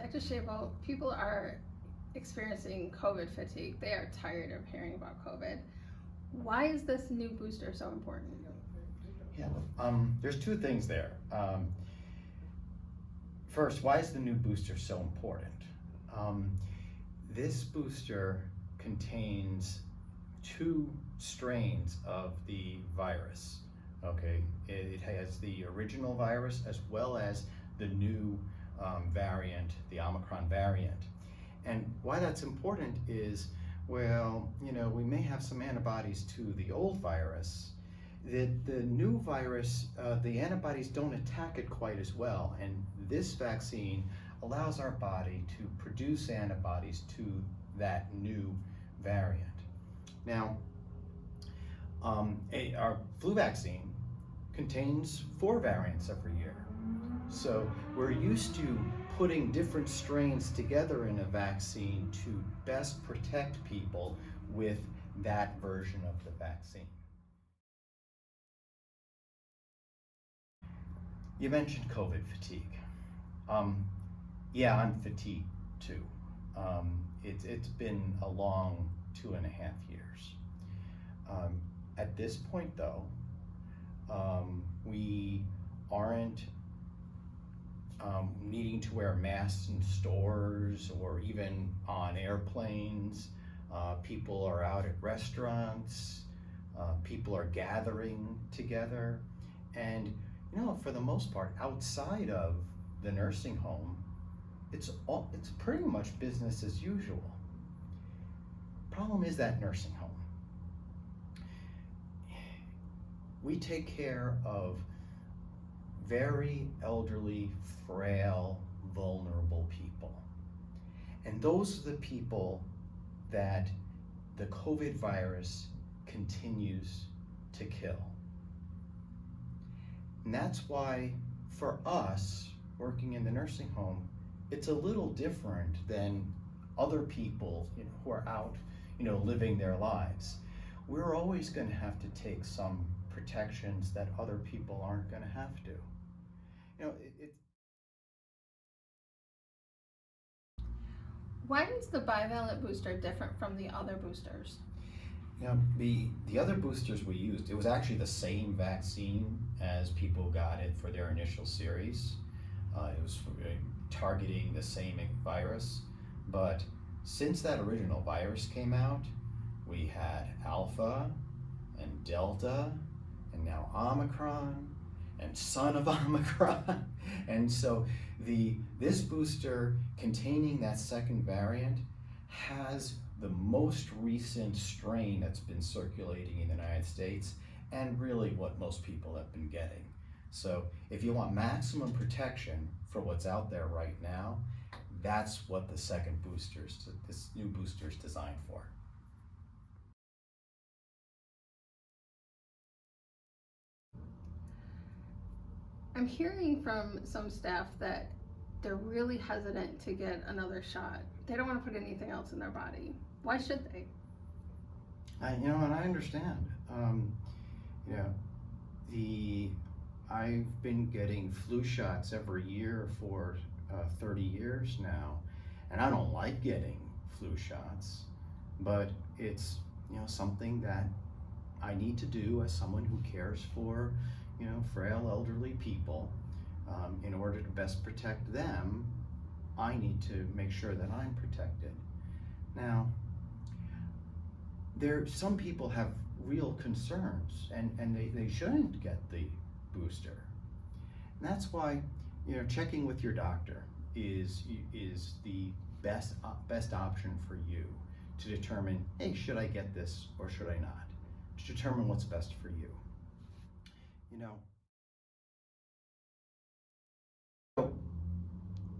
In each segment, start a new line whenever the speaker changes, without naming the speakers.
Dr. Schabel, people are experiencing COVID fatigue. They are tired of hearing about COVID. Why is this new booster so important?
Yeah, there's two things there. First, why is the new booster so important? This booster contains two strains of the virus. Okay, it has the original virus as well as the new variant, the Omicron variant. And why that's important is, well, we may have some antibodies to the old virus. The new virus, the antibodies don't attack it quite as well, and this vaccine allows our body to produce antibodies to that new variant. Now, our flu vaccine contains 4 variants every year. So we're used to putting different strains together in a vaccine to best protect people with that version of the vaccine. You mentioned COVID fatigue. Yeah, I'm fatigued too. It's been a long 2.5 years. At this point though, we aren't needing to wear masks in stores or even on airplanes. People are out at restaurants. People are gathering together. And for the most part, outside of the nursing home, it's pretty much business as usual. Problem is that nursing home. We take care of very elderly, frail, vulnerable people. And those are the people that the COVID virus continues to kill. And that's why, for us, working in the nursing home, it's a little different than other people who are out, living their lives. We're always going to have to take some protections that other people aren't going to have to.
Why is the bivalent booster different from the other boosters?
The other boosters we used, it was actually the same vaccine as people got it for their initial series. It was targeting the same virus, but since that original virus came out, we had Alpha and Delta and now Omicron and son of Omicron. And so this booster containing that second variant has the most recent strain that's been circulating in the United States and really what most people have been getting. So if you want maximum protection for what's out there right now, that's what this new booster is designed for.
I'm hearing from some staff that they're really hesitant to get another shot. They don't want to put anything else in their body. Why should they?
And I understand. I've been getting flu shots every year for 30 years now, and I don't like getting flu shots, but it's something that I need to do as someone who cares for frail elderly people. In order to best protect them, I need to make sure that I'm protected. Now, some people have real concerns, and they shouldn't get the booster. And that's why checking with your doctor is the best option for you to determine, hey, should I get this or should I not? To determine what's best for you.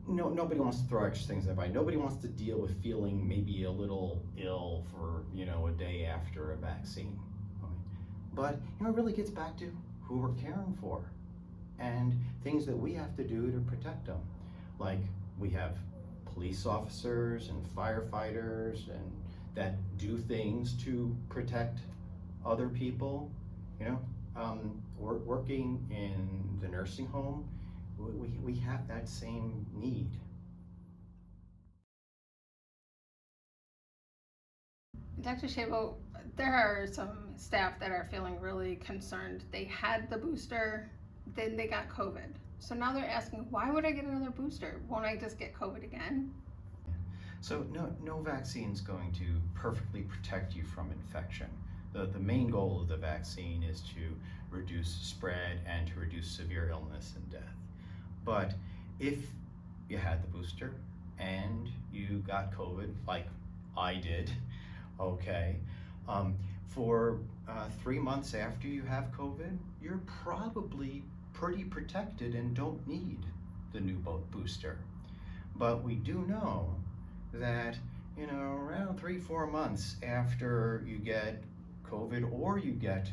Nobody wants to throw extra things in their body. Nobody wants to deal with feeling maybe a little ill for a day after a vaccine. Okay? But it really gets back to who we're caring for and things that we have to do to protect them. Like we have police officers and firefighters and that do things to protect other people. We're working in the nursing home. We have that same need.
Dr. Schabel, there are some staff that are feeling really concerned. They had the booster, then they got COVID. So now they're asking, why would I get another booster? Won't I just get COVID again?
So no vaccine is going to perfectly protect you from infection. The main goal of the vaccine is to reduce spread and to reduce severe illness and death. But if you had the booster and you got COVID, like I did, okay, for 3 months after you have COVID, you're probably pretty protected and don't need the new booster. But we do know that, around 3-4 months after you get COVID or you get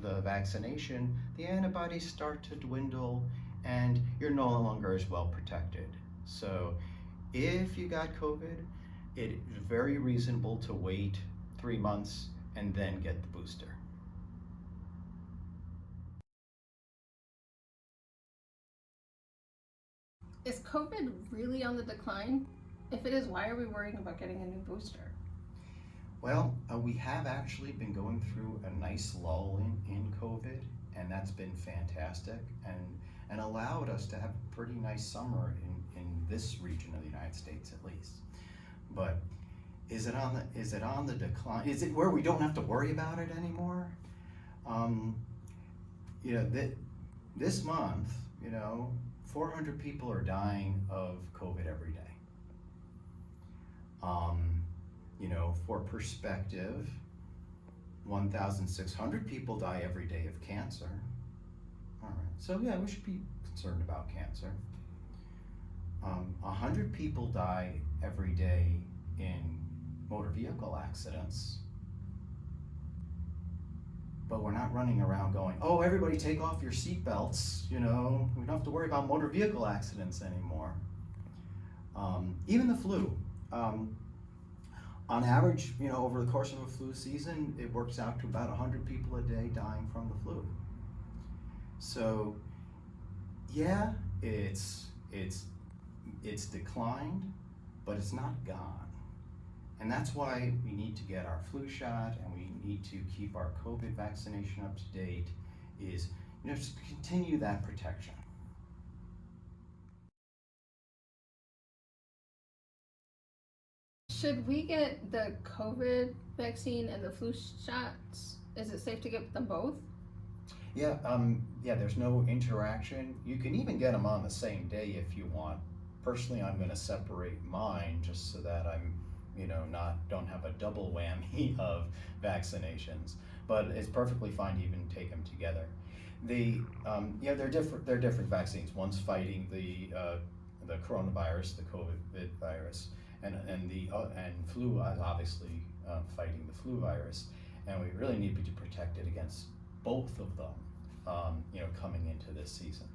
the vaccination, the antibodies start to dwindle and you're no longer as well protected. So if you got COVID, it is very reasonable to wait 3 months and then get the booster.
Is COVID really on the decline? If it is, why are we worrying about getting a new booster?
Well, we have actually been going through a nice lull in COVID, and that's been fantastic and allowed us to have a pretty nice summer in this region of the United States at least. But is it on the decline? Is it where we don't have to worry about it anymore? This month, 400 people are dying of COVID every day. For perspective, 1,600 people die every day of cancer. All right, so yeah, we should be concerned about cancer. 100 people die every day in motor vehicle accidents. But we're not running around going, oh, everybody take off your seatbelts, we don't have to worry about motor vehicle accidents anymore. Even the flu. On average, over the course of a flu season, it works out to about 100 people a day dying from the flu. So, yeah, it's declined, but it's not gone. And that's why we need to get our flu shot and we need to keep our COVID vaccination up to date, is just to continue that protection.
Should we get the COVID vaccine and the flu shots? Is it safe to get them both?
Yeah, there's no interaction. You can even get them on the same day if you want. Personally, I'm going to separate mine just so that I'm, don't have a double whammy of vaccinations. But it's perfectly fine to even take them together. They're different vaccines. One's fighting the coronavirus, the COVID virus, and flu is obviously fighting the flu virus, and we really need to be protected against both of them, coming into this season.